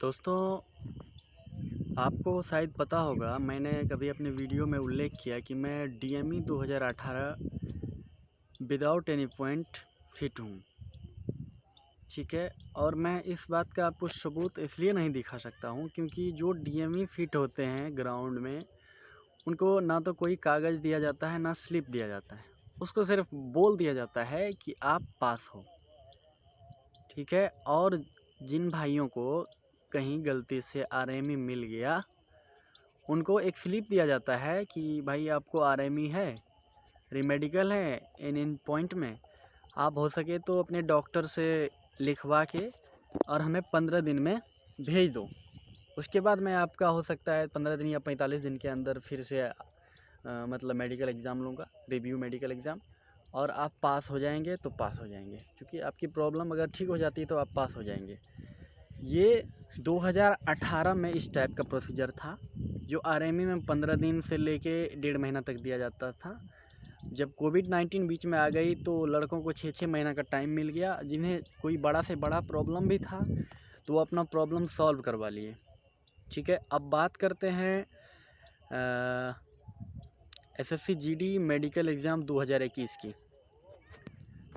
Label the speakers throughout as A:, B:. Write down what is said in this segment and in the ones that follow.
A: दोस्तों, आपको शायद पता होगा, मैंने कभी अपने वीडियो में उल्लेख किया कि मैं DME 2018 without any point fit हूँ। ठीक है। और मैं इस बात का आपको सबूत इसलिए नहीं दिखा सकता हूँ क्योंकि जो डीएमई फिट होते हैं ग्राउंड में, उनको ना तो कोई कागज़ दिया जाता है ना स्लिप दिया जाता है। उसको सिर्फ बोल दिया जाता है कि आप पास हो। ठीक है। और जिन भाइयों को कहीं गलती से आरएमई मिल गया, उनको एक स्लिप दिया जाता है कि भाई आपको आरएमई है, रिमेडिकल है इन पॉइंट में, आप हो सके तो अपने डॉक्टर से लिखवा के और हमें 15 दिन में भेज दो। उसके बाद मैं आपका हो सकता है 15 दिन या 45 दिन के अंदर फिर से मतलब मेडिकल एग्ज़ाम लूँगा, रिव्यू मेडिकल एग्ज़ाम, और आप पास हो जाएंगे तो पास हो जाएंगे, क्योंकि आपकी प्रॉब्लम अगर ठीक हो जाती है तो आप पास हो जाएंगे। ये 2018 में इस टाइप का प्रोसीजर था, जो आरएमई में 15 दिन से लेके 1.5 महीना तक दिया जाता था। जब कोविड-19 बीच में आ गई तो लड़कों को 6-6 महीना का टाइम मिल गया। जिन्हें कोई बड़ा से बड़ा प्रॉब्लम भी था तो वो अपना प्रॉब्लम सॉल्व करवा लिए। ठीक है। अब बात करते हैं एसएससी जीडी मेडिकल एग्ज़ाम 2021 की,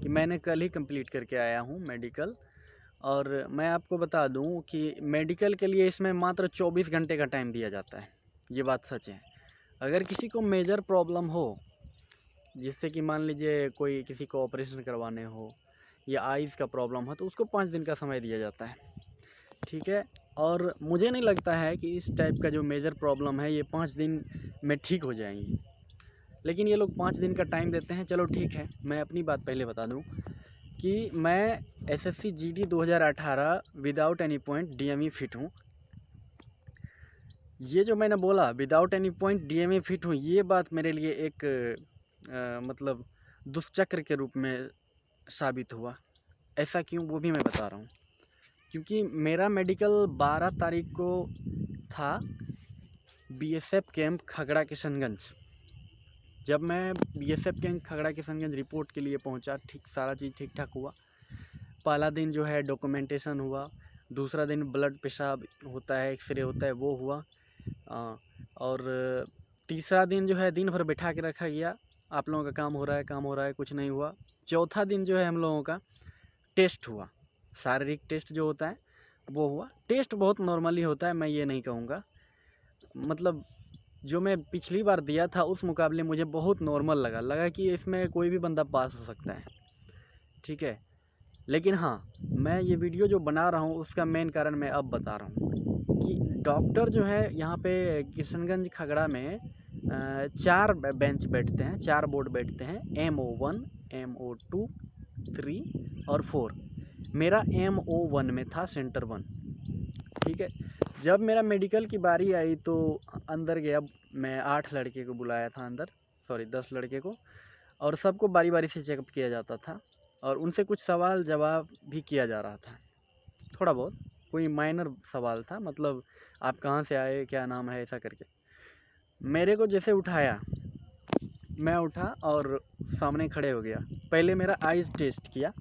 A: कि मैंने कल ही कंप्लीट करके आया हूँ मेडिकल। और मैं आपको बता दूं कि मेडिकल के लिए इसमें मात्र 24 घंटे का टाइम दिया जाता है। ये बात सच है। अगर किसी को मेजर प्रॉब्लम हो, जिससे कि मान लीजिए कोई किसी को ऑपरेशन करवाने हो या आइज़ का प्रॉब्लम हो, तो उसको 5 दिन का समय दिया जाता है। ठीक है। और मुझे नहीं लगता है कि इस टाइप का जो मेजर प्रॉब्लम है ये 5 दिन में ठीक हो जाएंगी, लेकिन ये लोग 5 दिन का टाइम देते हैं। चलो ठीक है, मैं अपनी बात पहले बता दूं कि मैं SSC GD 2018 without any point DME fit हूँ। ये जो मैंने बोला without any point DME fit हूँ, ये बात मेरे लिए एक मतलब दुष्चक्र के रूप में साबित हुआ। ऐसा क्यों, वो भी मैं बता रहा हूँ। क्योंकि मेरा मेडिकल 12 तारीख को था, बीएसएफ कैंप खगड़ा किशनगंज। जब मैं BSF camp Khagra Kishanganj report के लिए पहुंचा, ठीक सारा चीज़ ठीक ठाक हुआ। पहला दिन जो है डॉक्यूमेंटेशन हुआ, दूसरा दिन ब्लड पेशाब होता है, एक्सरे होता है, वो हुआ। और तीसरा दिन जो है दिन भर बैठा के रखा गया, आप लोगों का काम हो रहा है, काम हो रहा है, कुछ नहीं हुआ। चौथा दिन जो है हम लोगों का टेस्ट हुआ, शारीरिक टेस्ट जो होता है वो हुआ। टेस्ट बहुत नॉर्मली होता है, मैं ये नहीं कहूँगा, मतलब जो मैं पिछली बार दिया था उस मुकाबले मुझे बहुत नॉर्मल लगा कि इसमें कोई भी बंदा पास हो सकता है। ठीक है। लेकिन हाँ, मैं ये वीडियो जो बना रहा हूँ उसका मेन कारण मैं अब बता रहा हूँ कि डॉक्टर जो है यहाँ पे किशनगंज खगड़ा में 4 बेंच बैठते हैं, 4 बोर्ड बैठते हैं, MO1, MO2, 3 और 4। मेरा MO1 में था, सेंटर 1। ठीक है। जब मेरा मेडिकल की बारी आई तो अंदर गया, मैं 8 लड़के को बुलाया था अंदर, सॉरी 10 लड़के को, और सबको बारी बारी से चेकअप किया जाता था और उनसे कुछ सवाल जवाब भी किया जा रहा था, थोड़ा बहुत, कोई माइनर सवाल था, मतलब आप कहाँ से आए, क्या नाम है, ऐसा करके। मेरे को जैसे उठाया, मैं उठा और सामने खड़े हो गया। पहले मेरा आइज़ टेस्ट किया,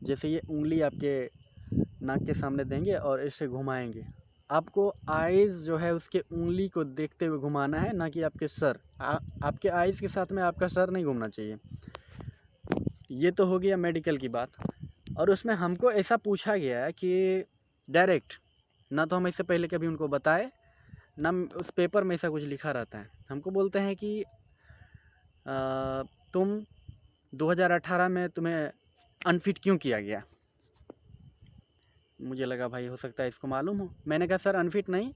A: जैसे ये उंगली आपके नाक के सामने देंगे और इसे घुमाएंगे। आपको आइज़ जो है उसके उंगली को देखते हुए घुमाना है, ना कि आपके सर। आपके आइज़ के साथ में आपका सर नहीं घूमना चाहिए। ये तो हो गया मेडिकल की बात। और उसमें हमको ऐसा पूछा गया कि डायरेक्ट, ना तो हम इससे पहले कभी उनको बताए, ना उस पेपर में ऐसा कुछ लिखा रहता है। हमको बोलते हैं कि तुम 2018 में तुम्हें अनफिट क्यों किया गया। मुझे लगा भाई हो सकता है इसको मालूम हो। मैंने कहा सर अनफिट नहीं,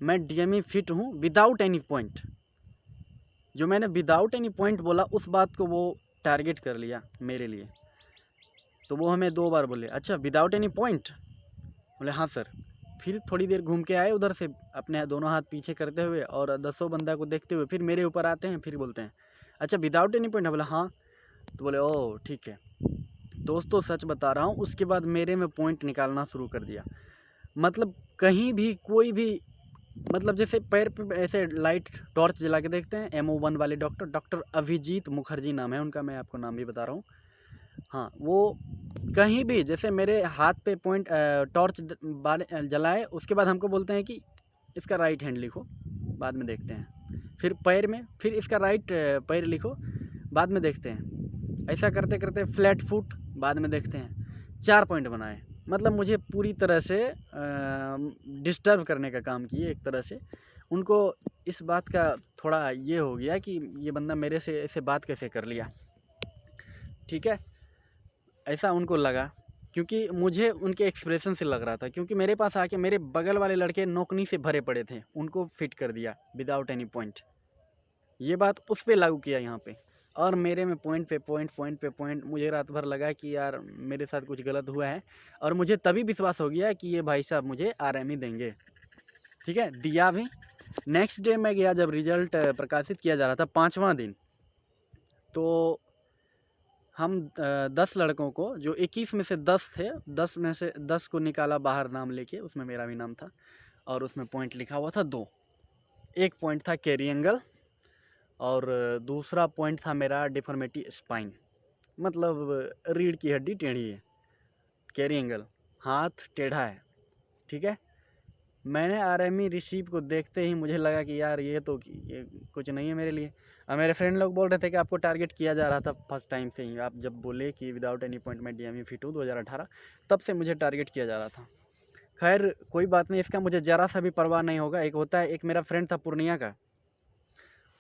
A: मैं डीएमई फिट हूँ विदाउट एनी पॉइंट। जो मैंने विदाउट एनी पॉइंट बोला उस बात को वो टारगेट कर लिया मेरे लिए। तो वो हमें 2 बार बोले, अच्छा विदाउट एनी पॉइंट? बोले हाँ सर। फिर थोड़ी देर घूम के आए उधर से, अपने दोनों हाथ पीछे करते हुए और 10 बंदा को देखते हुए, फिर मेरे ऊपर आते हैं, फिर बोलते हैं अच्छा विदाउट एनी पॉइंट है? बोला हाँ। तो बोले ओह ठीक है। दोस्तों सच बता रहा हूँ, उसके बाद मेरे में पॉइंट निकालना शुरू कर दिया। मतलब कहीं भी कोई भी, मतलब जैसे पैर पे ऐसे लाइट टॉर्च जला के देखते हैं, MO1 वाले डॉक्टर अभिजीत मुखर्जी नाम है उनका, मैं आपको नाम भी बता रहा हूँ। हाँ, वो कहीं भी, जैसे मेरे हाथ पे पॉइंट टॉर्च जलाए, उसके बाद हमको बोलते हैं कि इसका राइट हैंड लिखो, बाद में देखते हैं। फिर पैर में, फिर इसका राइट पैर लिखो, बाद में देखते हैं। ऐसा करते करते फ्लैट फुट, बाद में देखते हैं। 4 पॉइंट बनाए, मतलब मुझे पूरी तरह से डिस्टर्ब करने का काम किए एक तरह से। उनको इस बात का थोड़ा ये हो गया कि ये बंदा मेरे से ऐसे बात कैसे कर लिया, ठीक है, ऐसा उनको लगा। क्योंकि मुझे उनके एक्सप्रेशन से लग रहा था, क्योंकि मेरे पास आके मेरे बगल वाले लड़के नौकनी से भरे पड़े थे, उनको फिट कर दिया विदाउट एनी पॉइंट। ये बात उस पे लागू किया यहाँ पे, और मेरे में पॉइंट पे पॉइंट, पॉइंट पे पॉइंट। मुझे रात भर लगा कि यार मेरे साथ कुछ गलत हुआ है, और मुझे तभी विश्वास हो गया कि ये भाई साहब मुझे आरएमई देंगे, ठीक है, दिया भी। नेक्स्ट डे मैं गया, जब रिजल्ट प्रकाशित किया जा रहा था 5वां दिन, तो हम 10 लड़कों को, जो 21 में से 10 थे, 10 में से 10 को निकाला बाहर नाम लेके, उसमें मेरा भी नाम था, और उसमें पॉइंट लिखा हुआ था 2। एक पॉइंट था कैरी एंगल, और दूसरा पॉइंट था मेरा डिफॉर्मिटी स्पाइन, मतलब रीढ़ की हड्डी टेढ़ी है। कैरी एंगल, हाथ टेढ़ा है, ठीक है। मैंने आरएमई रिसीव को देखते ही मुझे लगा कि यार ये कुछ नहीं है मेरे लिए। और मेरे फ्रेंड लोग बोल रहे थे कि आपको टारगेट किया जा रहा था फर्स्ट टाइम से ही। आप जब बोले कि विदाउट एनी पॉइंट मैं डीएमई फिट हूँ 2018, तब से मुझे टारगेट किया जा रहा था। खैर कोई बात नहीं, इसका मुझे ज़रा सा भी परवाह नहीं होगा। एक होता है, एक मेरा फ्रेंड था पूर्णिया का,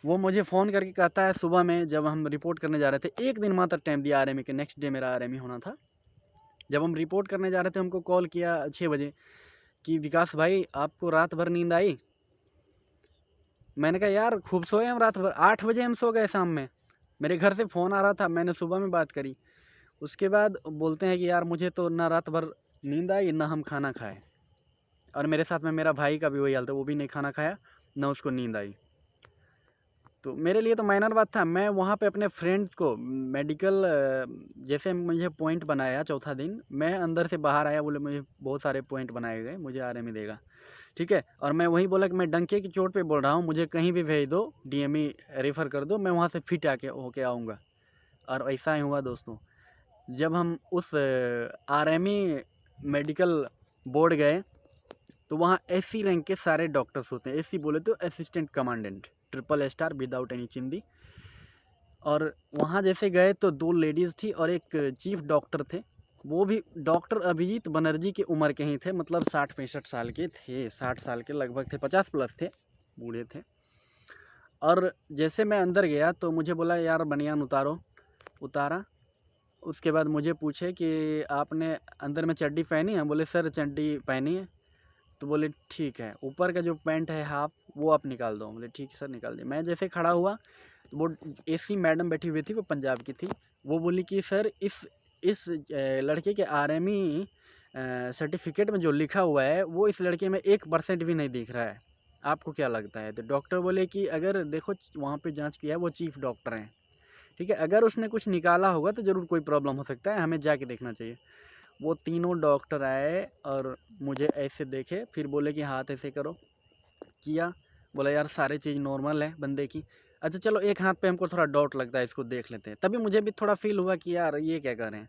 A: वो मुझे फ़ोन करके कहता है सुबह में, जब हम रिपोर्ट करने जा रहे थे, एक दिन मात्र टाइम दिया आरएमई के, नेक्स्ट डे मेरा आरएमई होना था। जब हम रिपोर्ट करने जा रहे थे, हमको कॉल किया 6 बजे कि विकास भाई आपको रात भर नींद आई? मैंने कहा यार खूब सोए हम रात भर, 8 बजे हम सो गए शाम में। मेरे घर से फ़ोन आ रहा था, मैंने सुबह में बात करी। उसके बाद बोलते हैं कि यार मुझे तो ना रात भर नींद आई, ना हम खाना खाए। और मेरे साथ में मेरा भाई का भी वही हाल था, वो भी नहीं खाना खाया, ना उसको नींद आई। तो मेरे लिए तो माइनर बात था। मैं वहाँ पे अपने फ्रेंड्स को मेडिकल, जैसे मुझे पॉइंट बनाया चौथा दिन, मैं अंदर से बाहर आया, बोले मुझे बहुत सारे पॉइंट बनाए गए, मुझे आरएमई देगा, ठीक है। और मैं वही बोला कि मैं डंके की चोट पे बोल रहा हूँ, मुझे कहीं भी भेज दो, डीएमई रेफ़र कर दो, मैं वहाँ से फिट होके आऊँगा। और ऐसा ही हुआ दोस्तों। जब हम उस आरएमई मेडिकल बोर्ड गए, तो वहाँ एससी रैंक के सारे डॉक्टर्स होते हैं। एससी बोले तो assistant commandant, triple star without any चिंदी। और वहाँ जैसे गए तो 2 लेडीज़ थी और एक चीफ डॉक्टर थे। वो भी डॉक्टर अभिजीत बनर्जी की उम्र के ही थे, मतलब 60-65 साल के थे, 60 साल के लगभग थे, 50 प्लस थे, बूढ़े थे। और जैसे मैं अंदर गया तो मुझे बोला यार बनियान उतारो, उतारा। उसके बाद मुझे पूछे कि आपने अंदर में चड्डी पहनी है? बोले सर चड्डी पहनी है। तो बोले ठीक है, ऊपर का जो पैंट है हाफ, वो आप निकाल दो। बोले ठीक सर निकाल दिया। मैं जैसे खड़ा हुआ, तो वो एसी मैडम बैठी हुई थी, वो पंजाब की थी। वो बोली कि सर इस लड़के के आरएमई सर्टिफिकेट में जो लिखा हुआ है, वो इस लड़के में 1% भी नहीं दिख रहा है, आपको क्या लगता है? तो डॉक्टर बोले कि अगर देखो वहाँ पे जांच किया, वो चीफ डॉक्टर हैं, ठीक है, अगर उसने कुछ निकाला होगा तो ज़रूर कोई प्रॉब्लम हो सकता है, हमें जाके देखना चाहिए। वो तीनों डॉक्टर आए और मुझे ऐसे देखे, फिर बोले कि हाथ ऐसे करो, किया। बोला यार सारी चीज़ नॉर्मल है बंदे की। अच्छा चलो एक हाथ पे हमको थोड़ा डाउट लगता है, इसको देख लेते हैं। तभी मुझे भी थोड़ा फील हुआ कि यार ये क्या कर रहे हैं।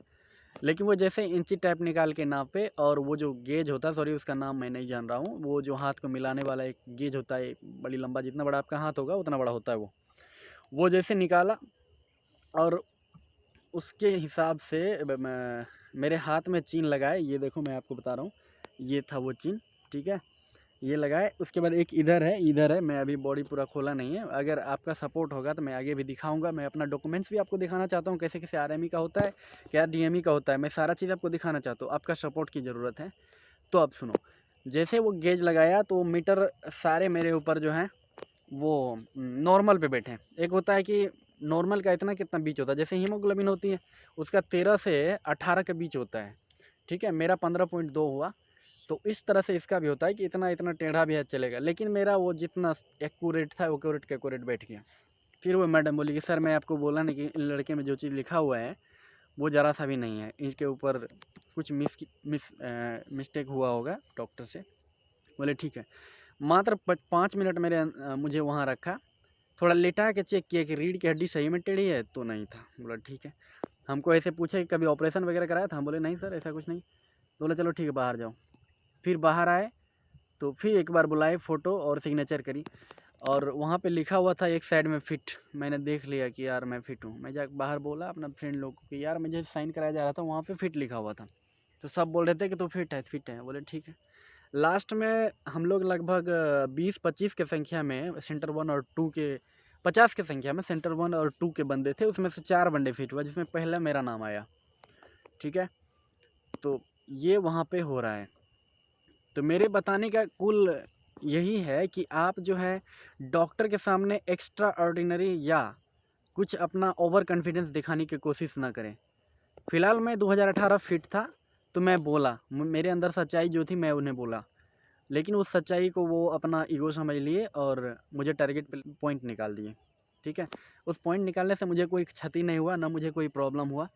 A: लेकिन वो जैसे इंची टैप निकाल के नापे, और वो जो गेज होता है, सॉरी उसका नाम मैं नहीं जान रहा हूँ, वो जो हाथ को मिलाने वाला एक गेज होता है, बड़ी लंबा, जितना बड़ा आपका हाथ होगा उतना बड़ा होता है वो जैसे निकाला, और उसके हिसाब से मेरे हाथ में चीन लगाए। ये देखो मैं आपको बता रहा हूँ, ये था वो चीन, ठीक है, ये लगाए। उसके बाद एक इधर है, मैं अभी बॉडी पूरा खोला नहीं है। अगर आपका सपोर्ट होगा तो मैं आगे भी दिखाऊंगा। मैं अपना डॉक्यूमेंट्स भी आपको दिखाना चाहता हूँ, कैसे कैसे आरएमई का होता है, क्या डीएमई का होता है, मैं सारा चीज़ आपको दिखाना चाहता हूँ। आपका सपोर्ट की ज़रूरत है। तो अब सुनो, जैसे वो गेज लगाया तो मीटर सारे मेरे ऊपर जो हैं वो नॉर्मल पे बैठे। एक होता है कि नॉर्मल का इतना कितना बीच होता है, जैसे हीमोग्लोबिन होती है उसका 13 से 18 के बीच होता है, ठीक है, मेरा 15.2 हुआ। तो इस तरह से इसका भी होता है कि इतना इतना टेढ़ा भी है चलेगा, लेकिन मेरा वो जितना एक्यूरेट था एक्यूरेट के एक्यूरेट बैठ गया। फिर वो मैडम बोली कि सर मैं आपको बोला नहीं कि इन लड़के में जो चीज़ लिखा हुआ है वो ज़रा सा भी नहीं है, इसके ऊपर कुछ मिस्टेक हुआ होगा डॉक्टर से। बोले ठीक है। मात्र 5 मिनट मुझे वहाँ रखा, थोड़ा लेटा के चेक किया कि रीढ़ की हड्डी सही में टेढ़ी है, तो नहीं था। बोला ठीक है। हमको ऐसे पूछे कि कभी ऑपरेशन वगैरह कराया था? हम बोले नहीं सर ऐसा कुछ नहीं। तो बोला चलो ठीक है बाहर जाओ। फिर बाहर आए तो फिर एक बार बुलाए, फ़ोटो और सिग्नेचर करी और वहाँ पे लिखा हुआ था एक साइड में फिट। मैंने देख लिया कि यार मैं फिट हूँ। मैं जाके बाहर बोला अपना फ्रेंड लोग को कि यार मुझे साइन कराया जा रहा था, वहाँ पे फिट लिखा हुआ था। तो सब बोल रहे थे कि तू फिट है, फिट है। बोले ठीक है। लास्ट में हम लोग लगभग 20-25 के संख्या में सेंटर 1 और 2 के, 50 की संख्या में सेंटर 1 और 2 के बंदे थे, उसमें से 4 बंदे फिट हुआ जिसमें पहला मेरा नाम आया। ठीक है, तो ये वहाँ पे हो रहा है। तो मेरे बताने का कुल यही है कि आप जो है डॉक्टर के सामने एक्स्ट्रा ऑर्डिनरी या कुछ अपना ओवर कॉन्फिडेंस दिखाने की कोशिश ना करें। फ़िलहाल मैं 2018 फिट था तो मैं बोला, मेरे अंदर सच्चाई जो थी मैं उन्हें बोला, लेकिन उस सच्चाई को वो अपना ईगो समझ लिए और मुझे टारगेट पॉइंट निकाल दिए। ठीक है, उस पॉइंट निकालने से मुझे कोई क्षति नहीं हुआ, ना मुझे कोई प्रॉब्लम हुआ।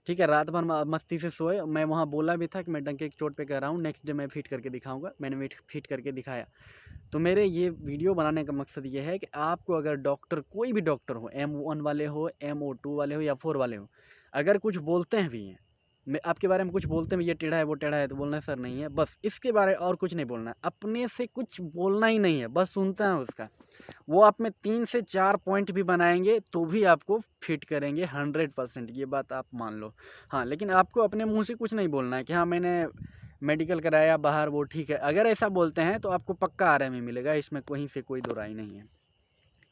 A: ठीक है, रात भर मस्ती से सोए। मैं वहाँ बोला भी था कि मैं डंके की चोट पे कह रहा हूँ, नेक्स्ट डे मैं फिट करके दिखाऊंगा। मैंने फिट करके दिखाया। तो मेरे ये वीडियो बनाने का मकसद ये है कि आपको अगर डॉक्टर, कोई भी डॉक्टर हो, M1 वाले हो, MO2 वाले हो या 4 वाले हो, अगर कुछ बोलते हैं भी हैं, मैं आपके बारे में कुछ बोलते हैं ये टेढ़ा है वो टेढ़ा है, तो बोलना है सर नहीं है, बस इसके बारे और कुछ नहीं बोलना है, अपने से कुछ बोलना ही नहीं है, बस सुनते हैं उसका। वो आप में 3 से 4 पॉइंट भी बनाएंगे तो भी आपको फिट करेंगे 100%, ये बात आप मान लो। हाँ, लेकिन आपको अपने मुंह से कुछ नहीं बोलना है कि हाँ मैंने मेडिकल कराया बाहर वो ठीक है। अगर ऐसा बोलते हैं तो आपको पक्का RME मिलेगा, इसमें कहीं से कोई दो राय नहीं है।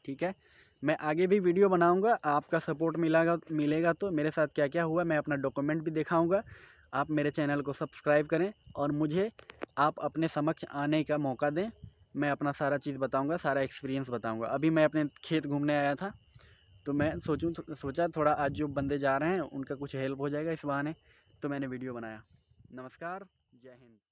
A: ठीक है, मैं आगे भी वीडियो बनाऊंगा, आपका सपोर्ट मिलेगा तो मेरे साथ क्या क्या हुआ मैं अपना डॉक्यूमेंट भी दिखाऊंगा। आप मेरे चैनल को सब्सक्राइब करें और मुझे आप अपने समक्ष आने का मौका दें। मैं अपना सारा चीज़ बताऊंगा, सारा एक्सपीरियंस बताऊंगा। अभी मैं अपने खेत घूमने आया था तो मैं सोचा थोड़ा आज जो बंदे जा रहे हैं उनका कुछ हेल्प हो जाएगा इस बहाने, तो मैंने वीडियो बनाया। नमस्कार, जय हिंद।